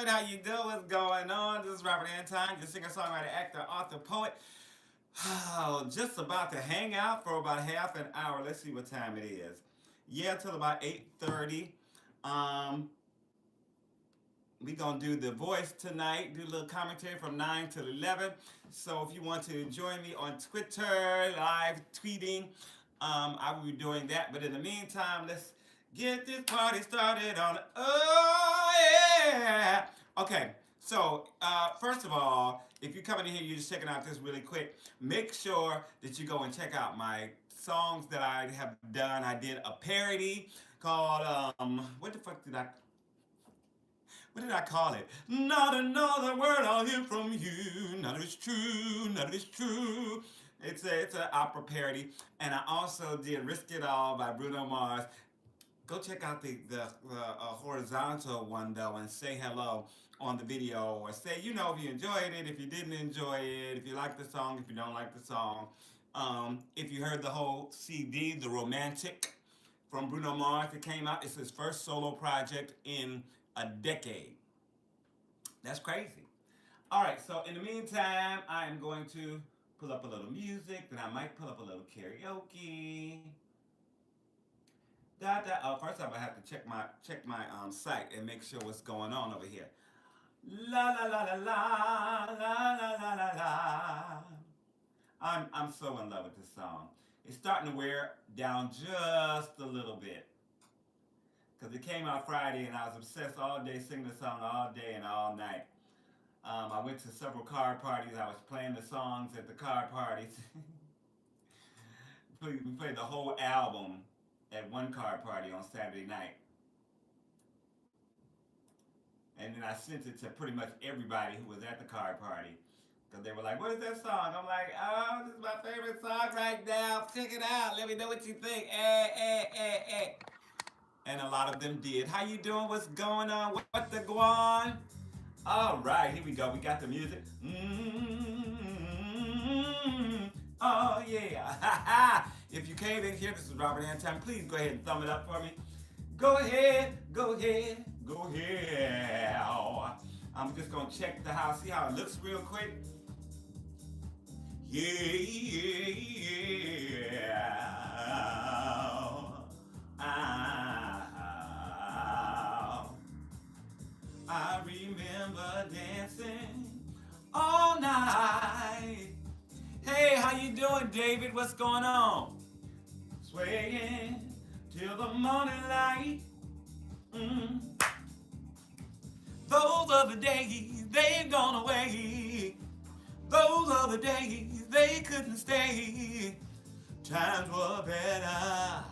good? How you doing? What's going on? This is Robert Antine, your singer-songwriter, actor, author, poet. Oh, just about to hang out for about half an hour. Let's see what time it is. Yeah, till about 8:30. Um, we gonna do the voice tonight. Do a little commentary from 9 to 11. So if you want to join me on Twitter, live tweeting, I will be doing that. But in the meantime, let's get this party started on. Oh yeah. Okay. So first of all, if you're coming in here, you're just checking out this really quick. Make sure that you go and check out my songs that I have done. I did a parody called what the fuck did I what did I call it? Not another word I'll hear from you. None of it's true. None of it's true. It's an opera parody, and I also did "Risk It All" by Bruno Mars. Go check out the horizontal one though, and say hello on the video, or say if you enjoyed it, if you didn't enjoy it, if you like the song, if you don't like the song, if you heard the whole CD, The Romantic from Bruno Mars that came out. It's his first solo project in a decade. That's crazy. All right, so in the meantime, I am going to pull up a little music, then I might pull up a little karaoke. Oh, first off, I have to check my site and make sure what's going on over here. La la la la la la la la la la. I'm so in love with this song. It's starting to wear down just a little bit. Because it came out Friday and I was obsessed all day singing the song all day and all night. I went to several card parties. I was playing the songs at the card parties. We played the whole album at one card party on Saturday night. And then I sent it to pretty much everybody who was at the card party. Because they were like, what is that song? I'm like, oh, this is my favorite song right now. Check it out. Let me know what you think. And a lot of them did. How you doing? What's going on? What the guan? All right, here we go. We got the music. Oh yeah. If you came in here, this is Robert Antime. Please go ahead and thumb it up for me. Go ahead. I'm just gonna check the house, see how it looks real quick. I remember dancing all night. Hey, how you doing, David? What's going on? Swaying till the morning light. Those are the days, they've gone away. Those are the days, they couldn't stay. Times were better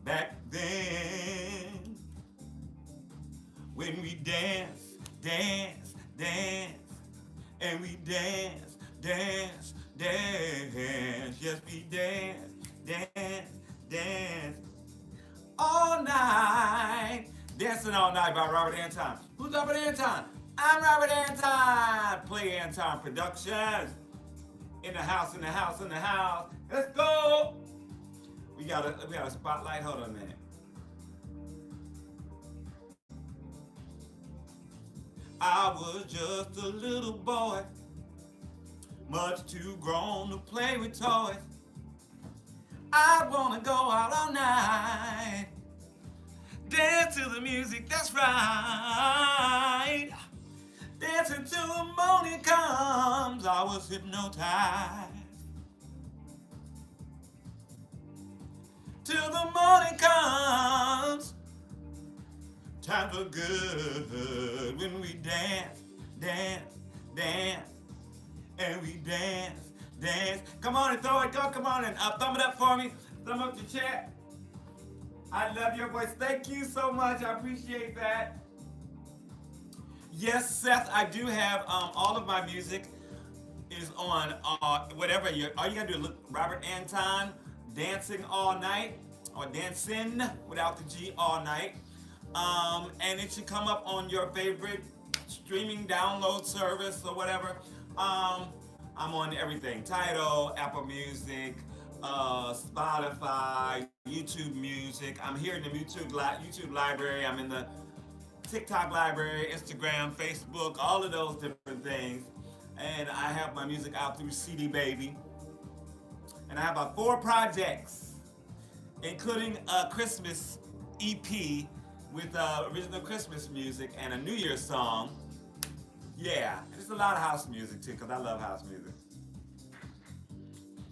back then. When we dance, and we dance. Yes, we dance all night. Dancing All Night by Robert Antine. Who's Robert Antine? I'm Robert Antine. Play Antine Productions. In the house. Let's go. We got a spotlight. Hold on a minute. I was just a little boy, much too grown to play with toys. I wanna go out all night, dance to the music, that's right. Dancing till the morning comes, I was hypnotized. Till the morning comes, times are good when we dance, and we dance. Come on and throw it, go, come on and thumb it up for me. Thumb up the chat. I love your voice. Thank you so much. I appreciate that. Yes, Seth, I do have all of my music is on whatever all you gotta do is look Robert Antine, Dancing All Night, or Dancing without the G, All Night. And it should come up on your favorite streaming download service or whatever. I'm on everything: Tidal, Apple Music, Spotify, YouTube Music. I'm here in the YouTube library. I'm in the TikTok library, Instagram, Facebook, all of those different things. And I have my music out through CD Baby. And I have about 4 projects, including a Christmas EP with original Christmas music and a New Year's song. Yeah, there's a lot of house music too, because I love house music.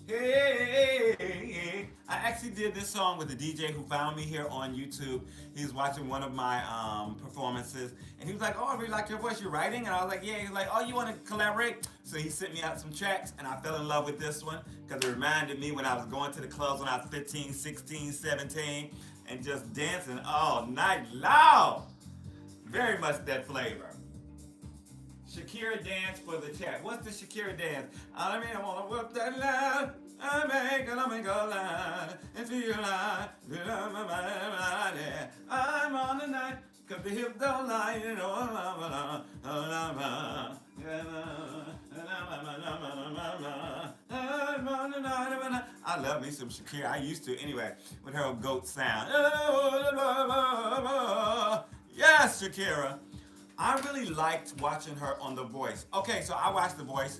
Hey, I actually did this song with a DJ who found me here on YouTube. He was watching one of my performances, and he was like, "Oh, I really like your voice. You're writing?" And I was like, "Yeah." He was like, "Oh, you want to collaborate?" So he sent me out some tracks, and I fell in love with this one because it reminded me when I was going to the clubs when I was 15, 16, 17, and just dancing all night long. Very much that flavor. Shakira dance for the chat. What's the Shakira dance? I mean, I wanna whip that line. I make a line. Into your line. I'm on the night. Cause the hip don't lie. You know, I'm on the night. I love me some Shakira. I used to anyway, with her goat sound. Yes, Shakira. I really liked watching her on The Voice. Okay, so I watched The Voice.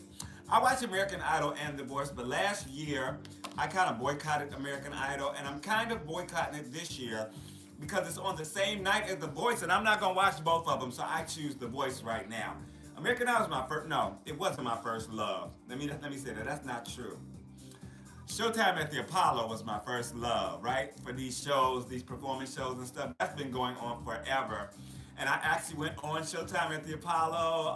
I watched American Idol and The Voice, but last year I kind of boycotted American Idol, and I'm kind of boycotting it this year because it's on the same night as The Voice, and I'm not gonna watch both of them, so I choose The Voice right now. American Idol was my first. No, it wasn't my first love. Let me say that. That's not true. Showtime at the Apollo was my first love, right? For these shows, these performance shows and stuff. That's been going on forever. And I actually went on Showtime at the Apollo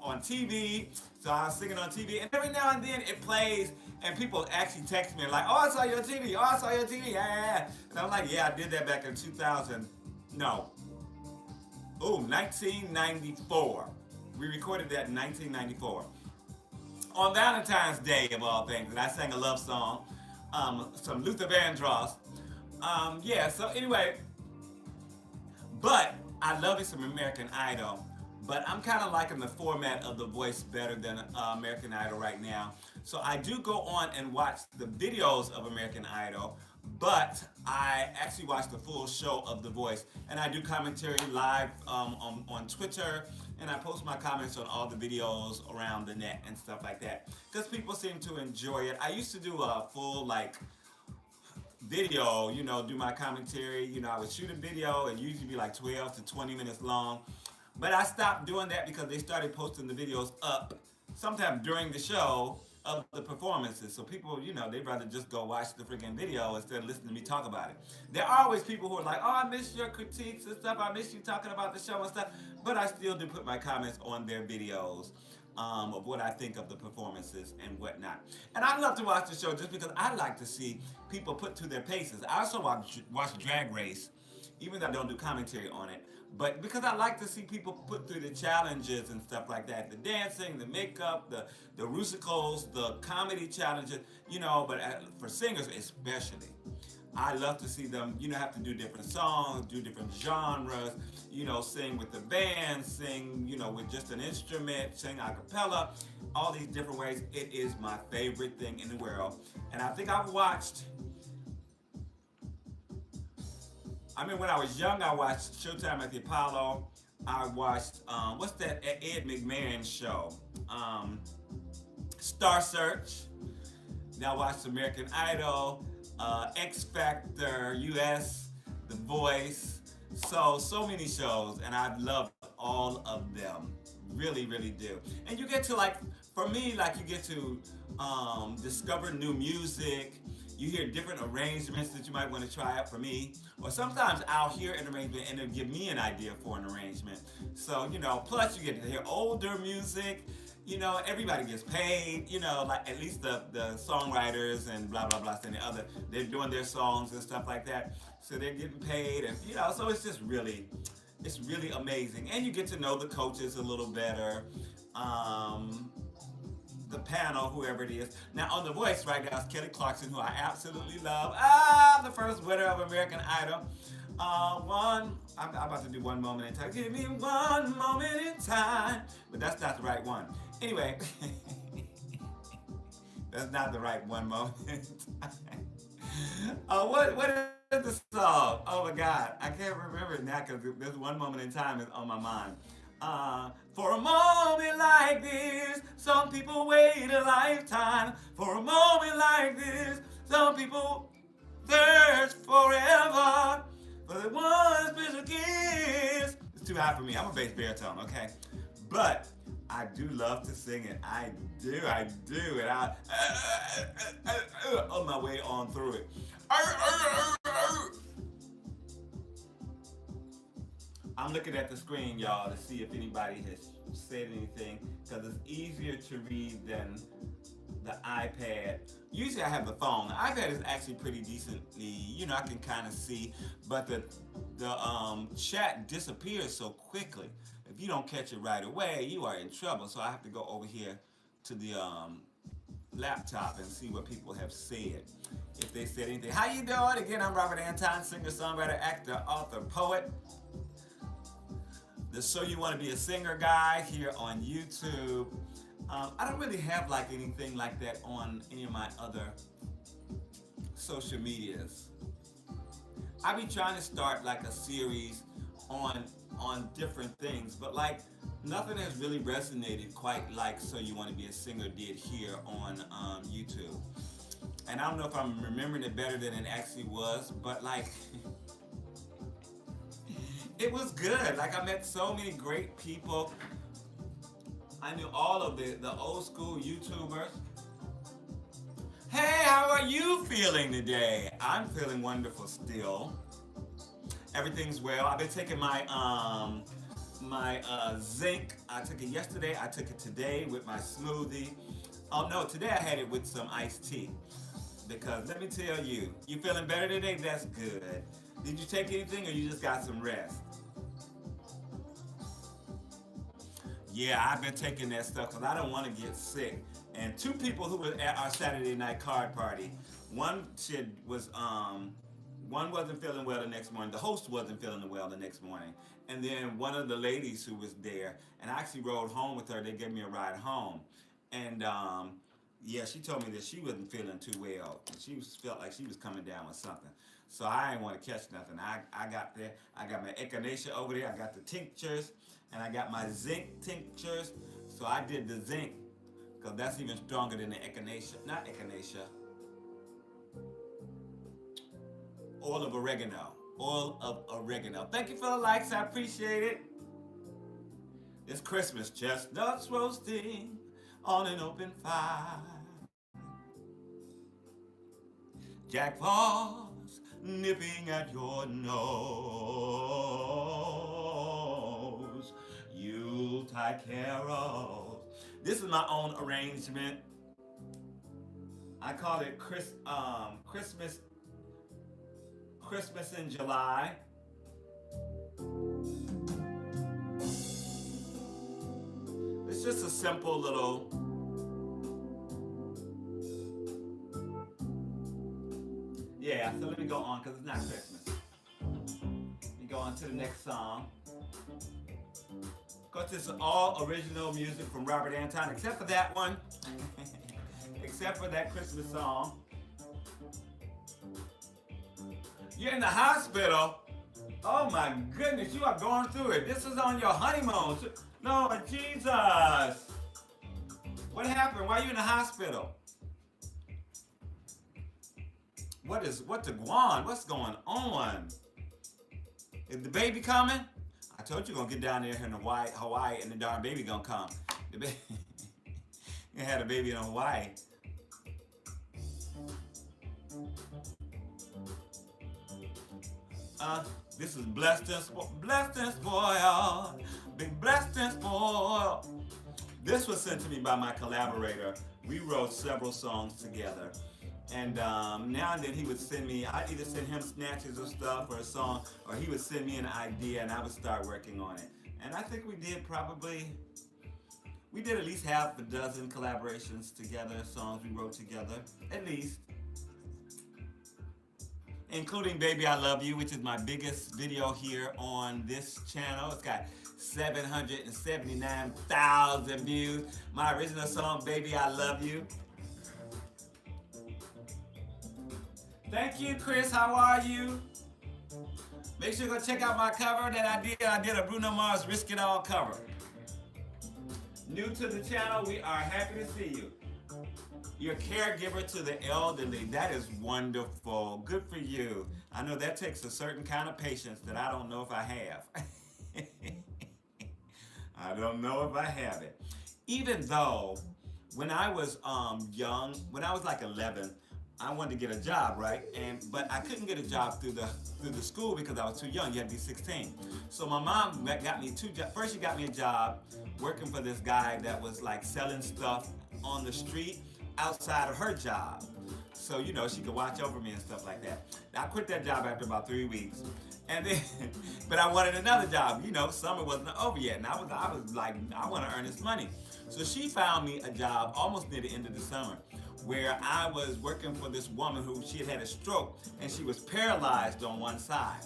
on TV. So I was singing on TV, and every now and then it plays, and people actually text me like, "Oh, I saw your TV. Oh, I saw your TV. Yeah, yeah, yeah." And I'm like, "Yeah, I did that back in 2000. No. Ooh, 1994. We recorded that in 1994 on Valentine's Day of all things, and I sang a love song, some Luther Vandross. Yeah. So anyway, but I love me some American Idol, but I'm kind of liking the format of The Voice better than American Idol right now. So I do go on and watch the videos of American Idol, but I actually watch the full show of The Voice, and I do commentary live on Twitter, and I post my comments on all the videos around the net and stuff like that, because people seem to enjoy it. I used to do a full video, do my commentary. I would shoot a video and usually be like 12 to 20 minutes long. But I stopped doing that because they started posting the videos up sometime during the show of the performances. So people, they'd rather just go watch the freaking video instead of listening to me talk about it. There are always people who are like, "Oh, I miss your critiques and stuff. I miss you talking about the show and stuff." But I still do put my comments on their videos. Of what I think of the performances and whatnot. And I love to watch the show just because I like to see people put through their paces. I also watch Drag Race, even though I don't do commentary on it, but because I like to see people put through the challenges and stuff like that. The dancing, the makeup, the musicals, the comedy challenges, but for singers especially. I love to see them, have to do different songs, do different genres, sing with the band, sing, with just an instrument, sing a cappella, all these different ways. It is my favorite thing in the world. And I think I've watched, when I was young, I watched Showtime at the Apollo. I watched, what's that Ed McMahon show? Star Search. Now I watched American Idol. X Factor, US, The Voice, so many shows, and I've loved all of them. Really, really do. And you get to for me, you get to discover new music. You hear different arrangements that you might want to try out for me. Or sometimes I'll hear an arrangement and it'll give me an idea for an arrangement. So, plus you get to hear older music. Everybody gets paid, at least the songwriters and blah, blah, blah, and the other, they're doing their songs and stuff like that. So they're getting paid and, so it's just really, it's really amazing. And you get to know the coaches a little better, the panel, whoever it is. Now on The Voice right now is Kelly Clarkson, who I absolutely love. The first winner of American Idol. I'm about to do One Moment in Time. Give me one moment in time. But that's not the right one. Anyway, that's not the right one moment in time. What is the song? Oh my God, I can't remember it now because this one moment in time is on my mind. For a moment like this, some people wait a lifetime. For a moment like this, some people search forever for the one special kiss. It's too high for me. I'm a bass baritone, okay? But I do love to sing it. I do. And on my way on through it. I'm looking at the screen, y'all, to see if anybody has said anything, because it's easier to read than the iPad. Usually I have the phone. The iPad is actually pretty decently, I can kind of see, but the chat disappears so quickly. If you don't catch it right away, you are in trouble. So I have to go over here to the laptop and see what people have said. If they said anything. How you doing? Again, I'm Robert Anton, singer, songwriter, actor, author, poet. The So You Want to Be a Singer guy here on YouTube. I don't really have like anything like that on any of my other social medias. I be trying to start like a series on different things, but like nothing has really resonated quite like So You Want to Be a Singer did here on YouTube. And I don't know if I'm remembering it better than it actually was, but like it was good. Like I met so many great people. I knew all of the old school YouTubers. Hey, how are you feeling today? I'm feeling wonderful still. Everything's well. I've been taking my zinc. I took it yesterday. I took it today with my smoothie. Oh no, today I had it with some iced tea. Because let me tell you, you feeling better today? That's good. Did you take anything or you just got some rest? Yeah, I've been taking that stuff because I don't want to get sick. And two people who were at our Saturday night card party, one wasn't feeling well the next morning. The host wasn't feeling well the next morning. And then one of the ladies who was there, and I actually rode home with her. They gave me a ride home. And yeah, she told me that she wasn't feeling too well. Felt like she was coming down with something. So I didn't want to catch nothing. I got there. I got my echinacea over there. I got the tinctures. And I got my zinc tinctures. So I did the zinc. Because that's even stronger than the echinacea. Not echinacea. Oil of oregano. Oil of oregano. Thank you for the likes. I appreciate it. It's Christmas. Chestnuts roasting on an open fire. Jack Frost nipping at your nose. Yuletide carols. This is my own arrangement. I call it Christmas in July. It's just a simple little. Yeah, so let me go on because it's not Christmas. Let me go on to the next song. Of course, this is all original music from Robert Anton, except for that one. Except for that Christmas song. You're in the hospital. Oh my goodness, you are going through it. This is on your honeymoon. No, Jesus. What happened? Why are you in the hospital? What's going on? Is the baby coming? I told you gonna get down there in Hawaii, and the darn baby gonna come. You had a baby in Hawaii. This is blessed and spoiled, been blessed and spoiled. This was sent to me by my collaborator. We wrote several songs together. And now and then he would send me, I'd either send him snatches of stuff or a song, or he would send me an idea and I would start working on it. And I think we did at least half a dozen collaborations together, songs we wrote together, at least. Including Baby I Love You, which is my biggest video here on this channel. It's got 779,000 views. My original song, Baby I Love You. Thank you, Chris. How are you? Make sure you go check out my cover that I did. I did a Bruno Mars Risk It All cover. New to the channel, we are happy to see you. You're a caregiver to the elderly. That is wonderful. Good for you. I know that takes a certain kind of patience that I don't know if I have. I don't know if I have it. Even though when I was young, when I was like 11, I wanted to get a job, right? But I couldn't get a job through the school because I was too young. You had to be 16. So my mom got me two jobs. First, she got me a job working for this guy that was like selling stuff on the street outside of her job. So, you know, she could watch over me and stuff like that. I quit that job after about 3 weeks. And then, but I wanted another job. You know, summer wasn't over yet. And I was like, I want to earn this money. So she found me a job almost near the end of the summer where I was working for this woman who she had a stroke and she was paralyzed on one side.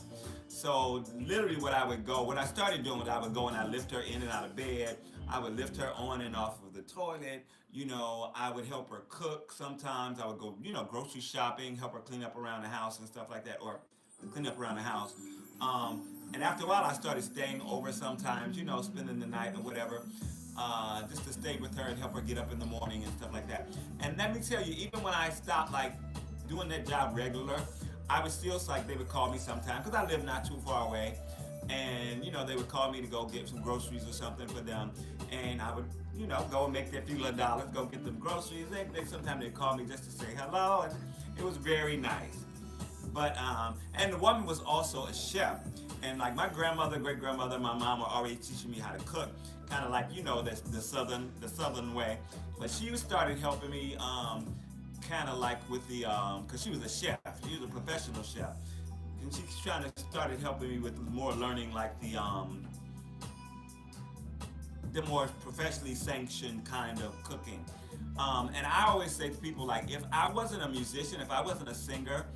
So literally what I started doing was I would go and I lift her in and out of bed. I would lift her on and off of the toilet. You know, I would help her cook sometimes. I would go, you know, grocery shopping, help her clean up around the house and stuff like that, or clean up around the house. And after a while, I started staying over sometimes, you know, spending the night or whatever, just to stay with her and help her get up in the morning and stuff like that. And let me tell you, even when I stopped, like, doing that job regular, I was still, like, they would call me sometimes, because I live not too far away. And, you know, they would call me to go get some groceries or something for them. And I would, you know, go and make their few little dollars, go get them groceries. Sometimes they'd call me just to say hello. And it was very nice. But, and the woman was also a chef. And like my grandmother, great grandmother, my mom were already teaching me how to cook. Kind of like, you know, the southern way. But she started helping me, kind of like with the, cause she was a chef. She was a professional chef. And she started helping me with more learning like the more professionally sanctioned kind of cooking. And I always say to people, like, if I wasn't a musician, if I wasn't a singer,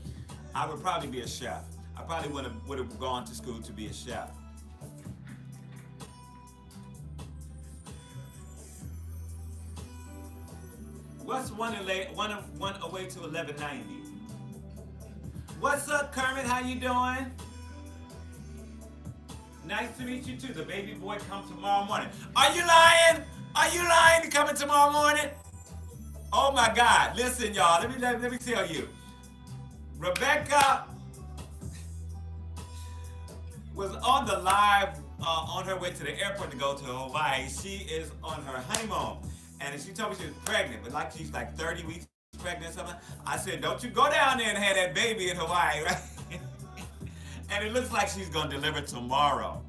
I would probably be a chef. I probably would have gone to school to be a chef. What's one away to 1190? What's up, Kermit? How you doing? Nice to meet you too. The baby boy comes tomorrow morning. Are you lying? Are you lying to coming tomorrow morning? Oh my God! Listen, y'all. Let me tell you. Rebecca was on the live on her way to the airport to go to Hawaii. She is on her honeymoon, and she told me she was pregnant, but like she's like 30 weeks pregnant or something. I said, don't you go down there and have that baby in Hawaii, right? And it looks like she's gonna deliver tomorrow.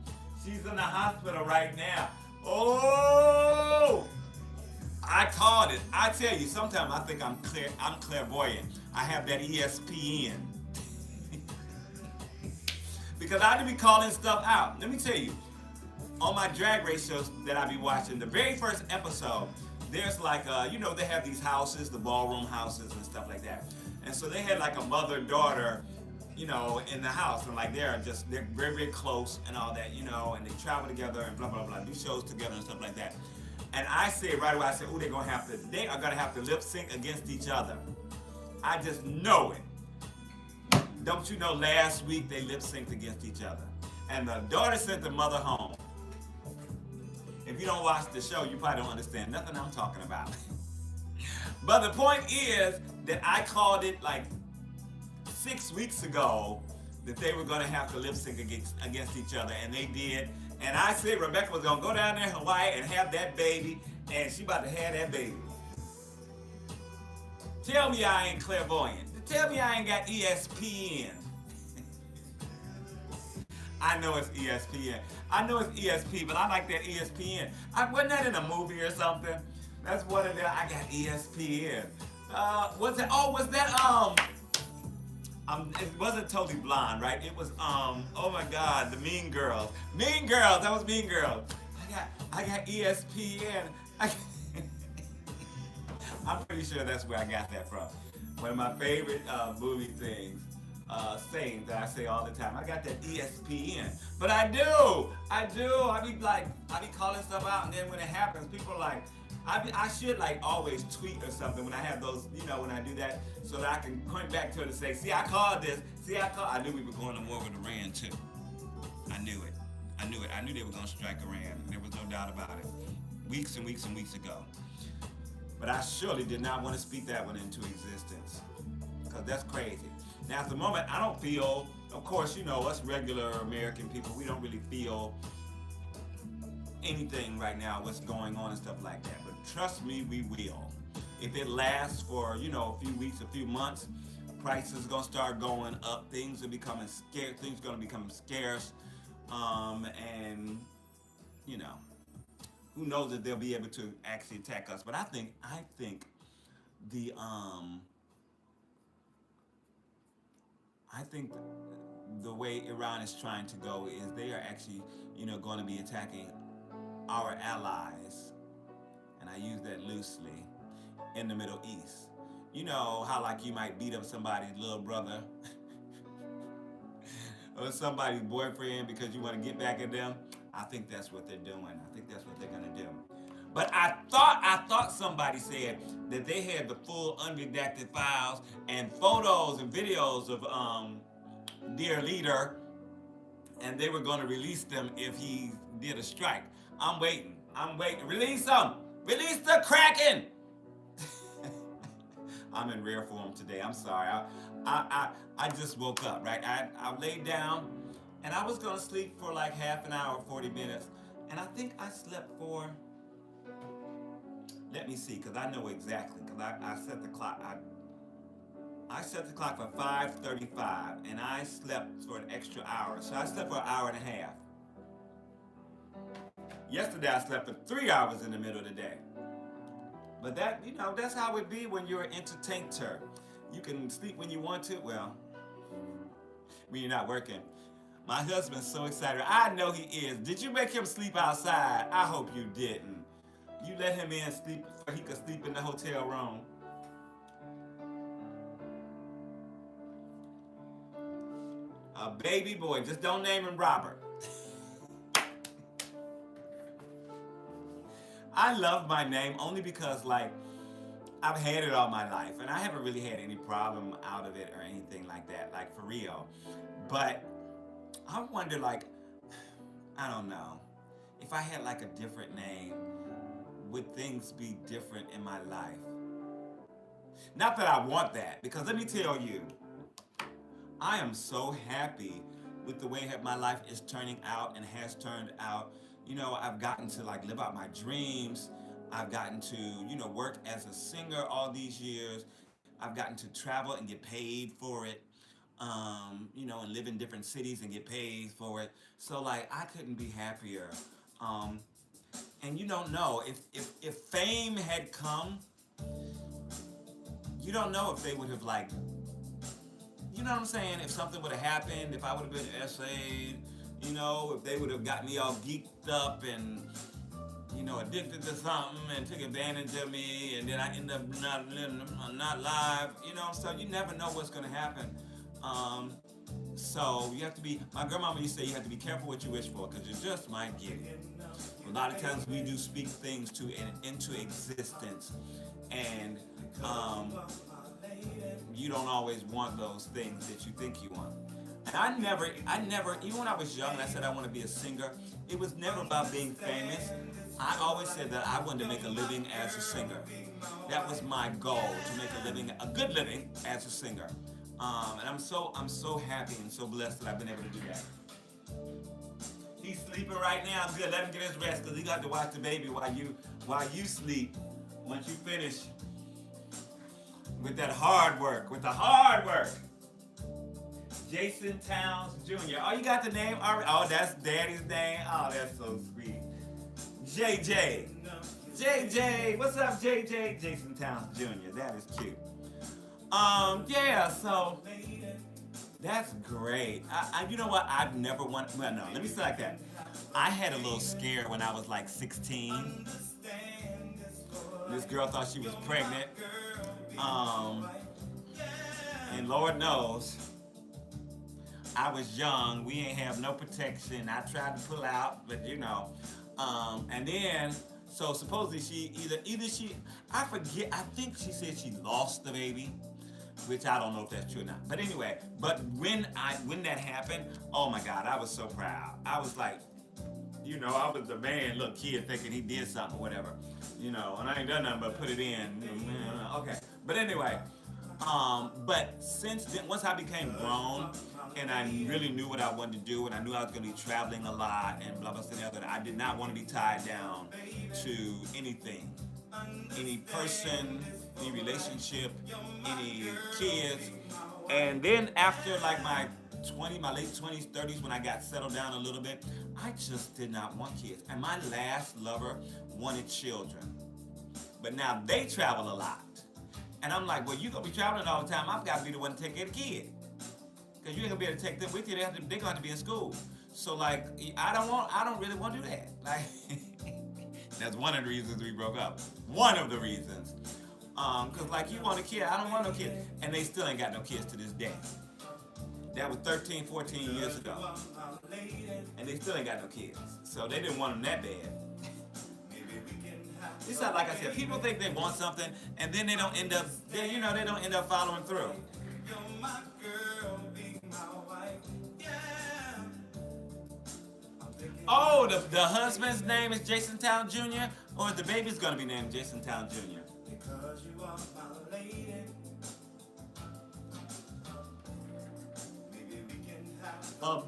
She's in the hospital right now. Oh! I called it. I tell you, sometimes I think I'm clairvoyant. I have that ESPN. Because I be calling stuff out. Let me tell you, on my drag race shows that I be watching, the very first episode, there's like, you know, they have these houses, the ballroom houses and stuff like that. And so they had like a mother-daughter, you know, in the house. And like they're very, very close and all that, you know, and they travel together and blah, blah, blah, do shows together and stuff like that. And I said right away, I said, oh, they are gonna have to lip sync against each other. I just know it. Don't you know last week they lip synced against each other? And the daughter sent the mother home. If you don't watch the show, you probably don't understand nothing I'm talking about. But the point is that I called it like 6 weeks ago that they were gonna have to lip sync against each other, and they did. And I said Rebecca was gonna go down there in Hawaii and have that baby, and she about to have that baby. Tell me I ain't clairvoyant. Tell me I ain't got ESPN. I know it's ESPN. I know it's ESP, but I like that ESPN. Wasn't that in a movie or something? That's what it is. I got ESPN. Was that it wasn't Totally Blonde, right? It was oh my God, the Mean Girls. Mean Girls, that was Mean Girls. I got ESPN. I'm pretty sure that's where I got that from. One of my favorite movie sayings that I say all the time. I got that ESPN. But I do. I be calling stuff out, and then when it happens, people are like, I should like always tweet or something when I have those, when I do that, so that I can point back to it and say, see, I called this. See, I knew we were going to war with Iran too. I knew it. I knew it. I knew they were going to strike Iran. There was no doubt about it. Weeks and weeks and weeks ago. But I surely did not want to speak that one into existence. Because that's crazy. Now, at the moment, I don't feel, of course, us regular American people, we don't really feel anything right now, what's going on and stuff like that. But trust me, we will. If it lasts for, a few weeks, a few months, prices are going to start going up. Things are becoming scarce. Things are going to become scarce. And, you know, who knows if they'll be able to actually attack us. But I think the, I think the way Iran is trying to go is they are actually, going to be attacking our allies, and I use that loosely, in the Middle East. You know how like you might beat up somebody's little brother or somebody's boyfriend because you want to get back at them? I think that's what they're doing. I think that's what they're gonna do. But I thought somebody said that they had the full unredacted files and photos and videos of dear leader, and they were going to release them if he did a strike. I'm waiting. Release them. Release the Kraken. I'm in rare form today. I'm sorry. I just woke up, right? I laid down, and I was going to sleep for like half an hour, 40 minutes, and I think I slept for. Let me see, because I know exactly, because I set the clock. I set the clock for 5:35, and I slept for an extra hour. So I slept for an hour and a half. Yesterday I slept for 3 hours in the middle of the day. But that, that's how it be when you're an entertainer. You can sleep when you want to, well, when you're not working. My husband's so excited. I know he is. Did you make him sleep outside? I hope you didn't. You let him in sleep so he could sleep in the hotel room. A baby boy. Just don't name him Robert. I love my name only because, like, I've had it all my life, and I haven't really had any problem out of it or anything like that, like, for real. But I wonder, like, I don't know, if I had, like, a different name, would things be different in my life? Not that I want that, because let me tell you, I am so happy with the way that my life is turning out and has turned out. I've gotten to like live out my dreams. I've gotten to, work as a singer all these years. I've gotten to travel and get paid for it. And live in different cities and get paid for it. So like I couldn't be happier. And you don't know if fame had come, you don't know if they would have like, you know what I'm saying? If something would have happened, if I would have been essayed, if they would have got me all geeked up and, addicted to something and took advantage of me, and then I end up not live, so you never know what's going to happen. So you have to be, my grandmama used to say you have to be careful what you wish for, because you just might get it. A lot of times we do speak things into existence, and you don't always want those things that you think you want. And I never, even when I was young and I said I want to be a singer, it was never about being famous. I always said that I wanted to make a living as a singer. That was my goal, to make a good living as a singer. And I'm so happy and so blessed that I've been able to do that. He's sleeping right now. Good, let him get his rest, because he got to watch the baby while you sleep. Once you finish with the hard work. Jason Towns Jr. Oh, you got the name already? Oh, that's Daddy's name? Oh, that's so sweet. JJ. What's up, JJ? Jason Towns Jr. That is cute. Yeah, so that's great. You know what? I've never wanted, well, no, let me say like that. I had a little scare when I was like 16. This girl thought she was pregnant. And Lord knows, I was young. We ain't have no protection. I tried to pull out, but and then So supposedly she either she I forget I think she said she lost the baby, which I don't know if that's true or not. But anyway, but when that happened, oh my God, I was so proud. I was like, I was the man, little kid thinking he did something or whatever, and I ain't done nothing but put it in. Okay, but anyway, but since then, once I became grown and I really knew what I wanted to do, and I knew I was going to be traveling a lot and blah blah blah, blah, I did not want to be tied down to anything, any person, any relationship, any kids. And then after like my late 20s, 30s, when I got settled down a little bit, I just did not want kids. And my last lover wanted children. But now they travel a lot. And I'm like, well, you're going to be traveling all the time. I've got to be the one to take care of the kid. Because you ain't going to be able to take them with you. They're going to have to be in school. So, like, I don't really want to do that. Like, that's one of the reasons we broke up. One of the reasons. Because, like, you want a kid. I don't want no kid. And they still ain't got no kids to this day. That was 13, 14 years ago. And they still ain't got no kids. So they didn't want them that bad. It's not like I said, people think they want something and then they don't end up, they don't end up following through. Oh, the husband's name is Jason Town Jr. or the baby's gonna be named Jason Town Jr.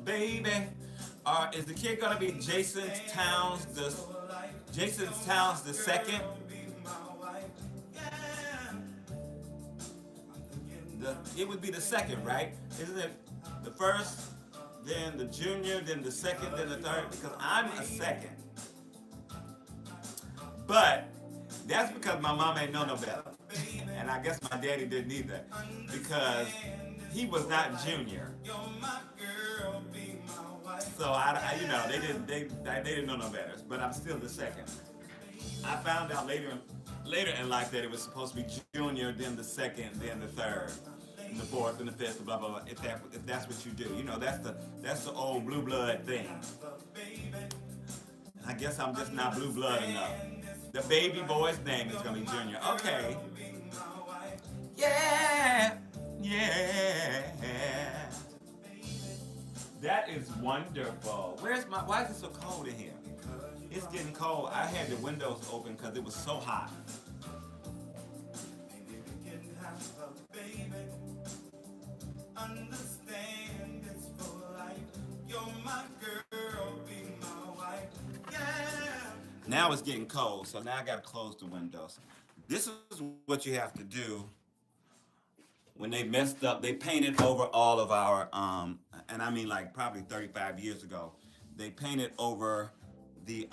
Baby, is the kid gonna be Jason Towns the second? It would be the second, right? Isn't it the first, then the junior, then the second, then the third? Because I'm a second. But that's because my mom ain't know no better. And I guess my daddy didn't either. Because he was not junior. So they didn't know no better. But I'm still the second. I found out later in life that it was supposed to be junior, then the second, then the third, and the fourth, and the fifth, blah blah blah. If that's what you do, that's the old blue blood thing. And I guess I'm just not blue blood enough. The baby boy's name is gonna be Junior. Okay. Yeah, yeah. That is wonderful. Why is it so cold in here? It's getting cold. I had the windows open because it was so hot. Now it's getting cold, so now I gotta close the windows. This is what you have to do when they messed up. They painted over all of our, and I mean like probably 35 years ago, they painted over the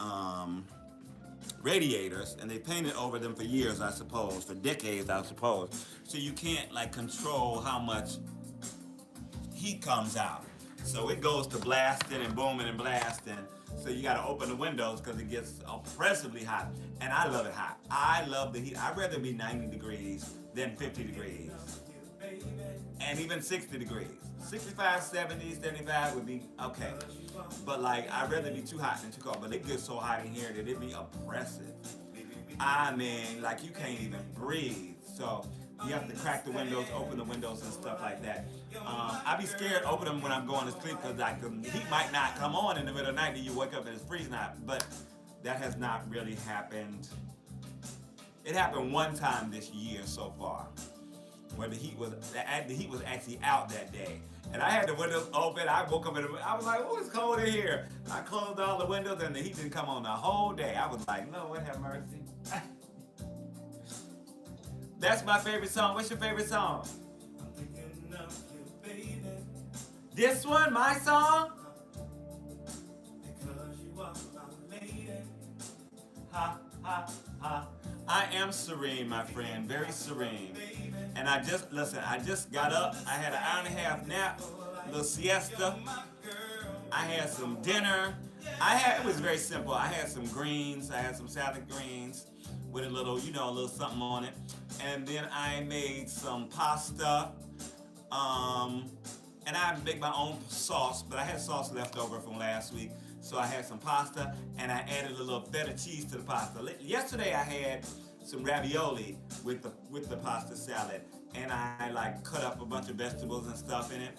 radiators, and they painted over them for years, I suppose, for decades, I suppose. So you can't like control how much heat comes out. So it goes to blasting and booming and blasting. So you got to open the windows because it gets oppressively hot. And I love it hot. I love the heat. I'd rather be 90 degrees than 50 degrees. And even 60 degrees. 65, 70, 75 would be okay. But like, I'd rather be too hot than too cold. But it gets so hot in here that it be oppressive. I mean, like you can't even breathe. So you have to crack the windows, open the windows and stuff like that. I be scared to open them when I'm going to sleep because like, the heat might not come on in the middle of the night and you wake up and it's freezing out. But that has not really happened. It happened one time this year so far, where the heat was actually out that day. And I had the windows open. I woke up I was like, oh, it's cold in here. I closed all the windows and the heat didn't come on the whole day. I was like, Lord have mercy. That's my favorite song. What's your favorite song? This one, my song? Ha, ha, ha. I am serene, my friend, very serene. And I just got up. I had an hour and a half nap, a little siesta. I had some dinner. It was very simple. I had some greens. I had some salad greens with a little something on it. And then I made some pasta. And I make my own sauce, but I had sauce left over from last week. So I had some pasta and I added a little feta cheese to the pasta. Yesterday I had some ravioli with the pasta salad, and I like cut up a bunch of vegetables and stuff in it.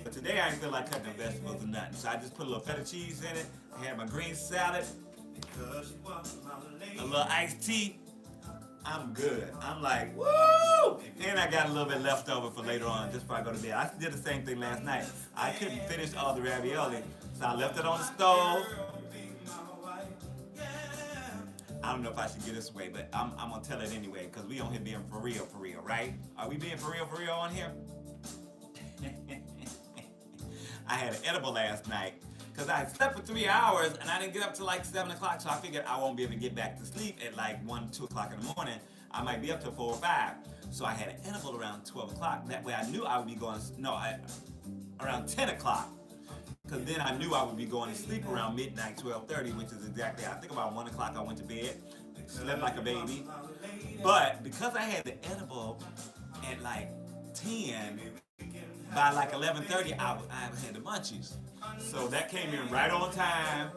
But today I didn't feel like cutting up vegetables or nothing, so I just put a little feta cheese in it. I had my green salad, a little iced tea. I'm good. I'm like, woo! And I got a little bit left over for later on, just before I go to bed. I did the same thing last night. I couldn't finish all the ravioli, so I left it on the stove. I don't know if I should get this way, but I'm gonna tell it anyway, because we on here being for real, right? Are we being for real on here? I had an edible last night, because I slept for 3 hours, and I didn't get up till like 7 o'clock, so I figured I won't be able to get back to sleep at like 1, 2 o'clock in the morning. I might be up till 4 or 5. So I had an edible around 12 o'clock. That way I knew I would be going, around 10 o'clock. Because then I knew I would be going to sleep around midnight, 12:30, which is exactly, I think about 1 o'clock I went to bed. Slept like a baby. But because I had the edible at like 10, by like 11:30, I had the munchies. So that came in right on time.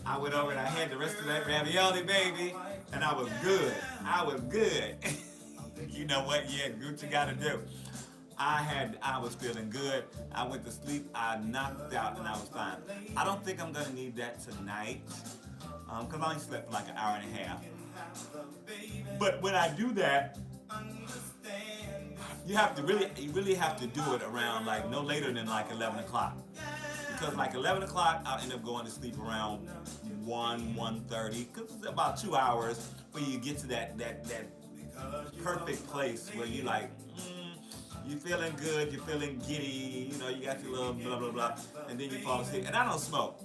I went over and I had the rest of that ravioli, baby, and I was good. I was good. You know what? Yeah, do what you gotta do. I was feeling good. I went to sleep. I knocked out and I was fine. I don't think I'm gonna need that tonight, because I only slept for like an hour and a half. But when I do that, you really have to do it around like no later than like 11 o'clock. Because like 11 o'clock, I'll end up going to sleep around 1:30, because it's about 2 hours where you get to that perfect place where you like, you're feeling good, you're feeling giddy, you know, you got your little blah, blah, blah, and then you fall asleep. And I don't smoke.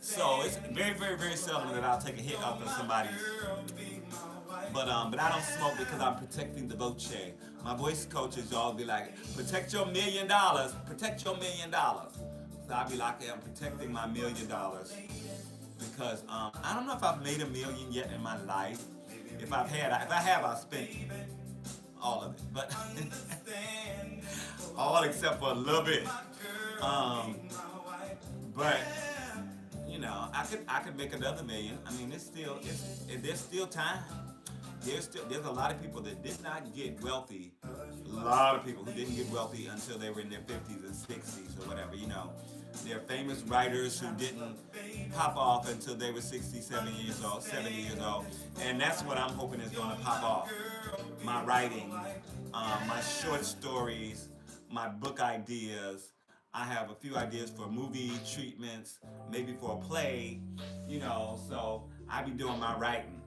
So it's very, very, very seldom that I'll take a hit off of somebody's. But I don't smoke because I'm protecting the voce. My voice coaches all be like, protect your $1 million, protect your $1 million. So I'll be like, I'm protecting my $1 million. Because I don't know if I've made $1 million yet in my life. If I have, I'll spend all of it. But all except for a little bit. But you know, I could make another $1 million. I mean, there's still time. There's a lot of people that did not get wealthy. A lot of people who didn't get wealthy until they were in their 50s and 60s or whatever, you know. There are famous writers who didn't pop off until they were 67 years old, 70 years old. And that's what I'm hoping is going to pop off. My writing, my short stories, my book ideas. I have a few ideas for movie treatments, maybe for a play, you know, so I be doing my writing.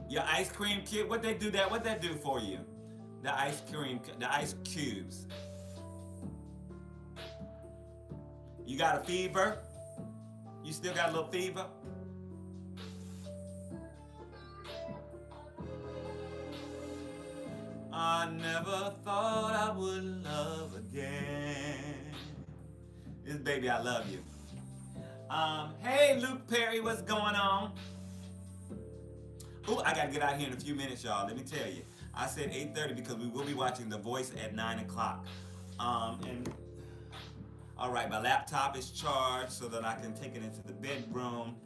Your ice cream cube, what that do for you? The ice cubes. You got a fever? You still got a little fever? I never thought I would love again. This baby, I love you. Hey Luke Perry, what's going on? Ooh, I gotta get out here in a few minutes, y'all. Let me tell you. I said 8:30 because we will be watching The Voice at 9 o'clock. And all right, my laptop is charged so that I can take it into the bedroom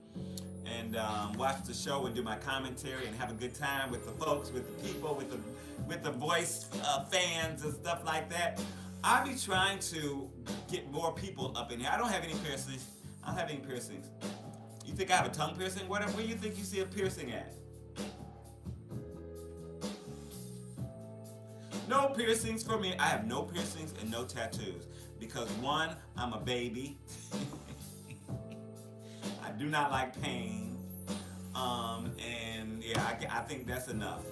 and watch the show and do my commentary and have a good time with the folks, with the people, with the Voice fans and stuff like that. I'll be trying to get more people up in here. I don't have any piercings. I don't have any piercings. You think I have a tongue piercing? Where do you think you see a piercing at? No piercings for me. I have no piercings and no tattoos. Because one, I'm a baby. I do not like pain. And yeah, I think that's enough.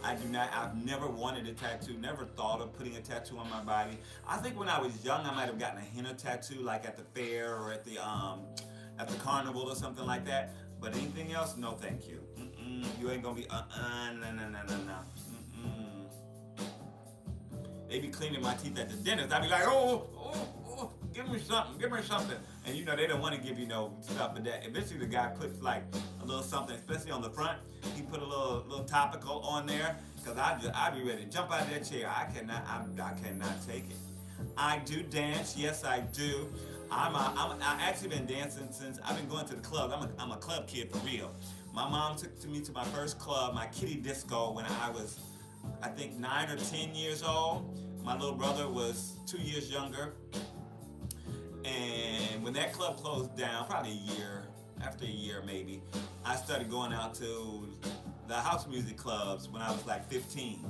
I've never wanted a tattoo, never thought of putting a tattoo on my body. I think when I was young, I might have gotten a henna tattoo, like at the fair or at the carnival or something like that. But anything else, no thank you. You ain't gonna be, no. They be cleaning my teeth at the dentist. I be like, oh, give give me something. And you know they don't want to give you no stuff, but that eventually the guy puts like a little something, especially on the front. He put a little topical on there, cause I be ready to jump out of that chair. I cannot take it. I do dance, yes I do. I actually been dancing since I've been going to the club. I'm a club kid for real. My mom took me to my first club, my kiddie disco, when I was, I think, 9 or 10 years old. My little brother was 2 years younger, and when that club closed down, probably after a year maybe, I started going out to the house music clubs when I was like 15.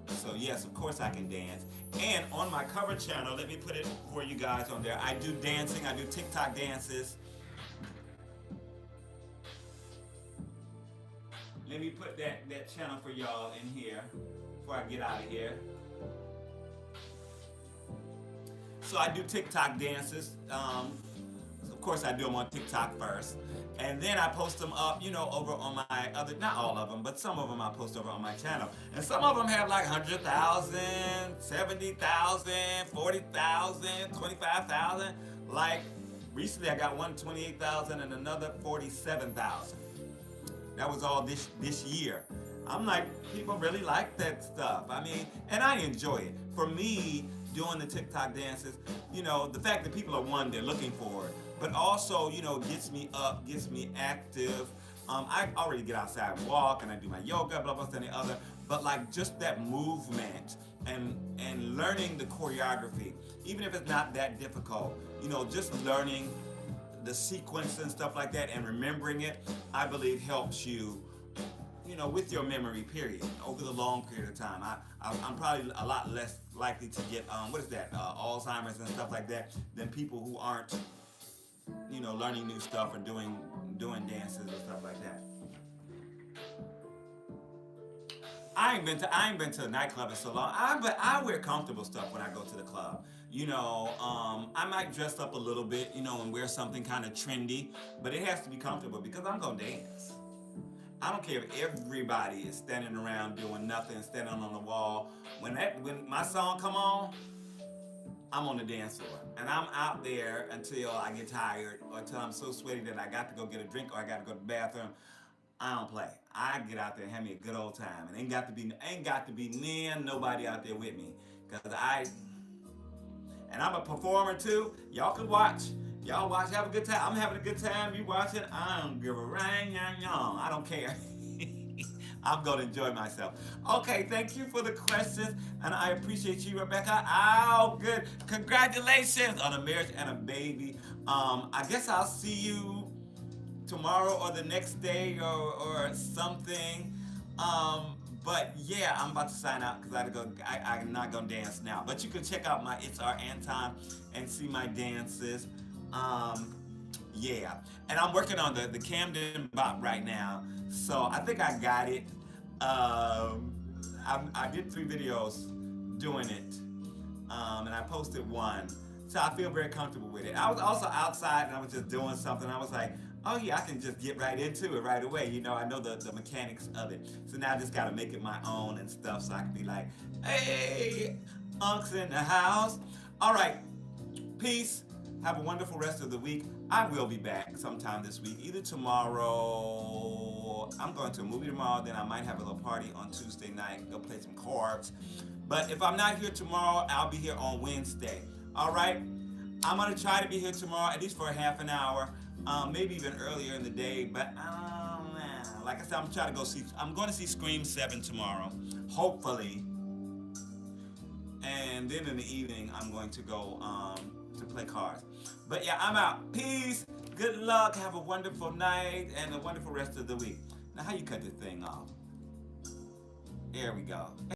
So yes, of course I can dance. And on my cover channel, let me put it for you guys on there. I do dancing. I do TikTok dances. Let me put that channel for y'all in here before I get out of here. So I do TikTok dances. Of course, I do them on TikTok first. And then I post them up, over on my other, not all of them, but some of them I post over on my channel. And some of them have like 100,000, 70,000, 40,000, 25,000. Like recently I got one 28,000 and another 47,000. That was all this year. I'm like, people really like that stuff. I mean, and I enjoy it. For me, doing the TikTok dances, the fact that people are one, they're looking for it, but also, gets me up, gets me active. I already get outside and walk, and I do my yoga, blah, blah, blah, and the other, but like just that movement and learning the choreography, even if it's not that difficult, just learning the sequence and stuff like that and remembering it, I believe helps you, with your memory, period, over the long period of time. I'm probably a lot less likely to get, Alzheimer's and stuff like that than people who aren't, learning new stuff or doing dances and stuff like that. I ain't been to a nightclub in so long. But I wear comfortable stuff when I go to the club. I might dress up a little bit, and wear something kind of trendy, but it has to be comfortable because I'm gonna dance. I don't care if everybody is standing around doing nothing, standing on the wall. When my song come on, I'm on the dance floor, and I'm out there until I get tired or until I'm so sweaty that I got to go get a drink or I got to go to the bathroom. I don't play. I get out there and have me a good old time, and ain't got to be near nobody out there with me, and I'm a performer too. Y'all can watch. Y'all watch, have a good time. I'm having a good time. You watching? I don't give a rang, yang, yang. I don't care. I'm going to enjoy myself. Okay, thank you for the questions, and I appreciate you, Rebecca. Oh, good. Congratulations on a marriage and a baby. I guess I'll see you tomorrow or the next day or something. But yeah, I'm about to sign out because I'm not going to dance now. But you can check out my It's Our Anton and see my dances. Yeah, and I'm working on the Camden Bop right now, so I think I got it. I did 3 videos doing it, and I posted one, so I feel very comfortable with it. I was also outside and I was just doing something. I was like, oh yeah, I can just get right into it right away. I know the mechanics of it, so now I just gotta make it my own and stuff, so I can be like, hey, Unc's in the house. All right, peace. Have a wonderful rest of the week. I will be back sometime this week, either tomorrow. I'm going to a movie tomorrow, then I might have a little party on Tuesday night, go play some cards. But if I'm not here tomorrow, I'll be here on Wednesday. All right? I'm going to try to be here tomorrow, at least for a half an hour, maybe even earlier in the day. But like I said, I'm going to see Scream 7 tomorrow, hopefully. And then in the evening, I'm going to go to play cards. But yeah, I'm out. Peace. Good luck. Have a wonderful night and a wonderful rest of the week. Now, how you cut this thing off? There we go.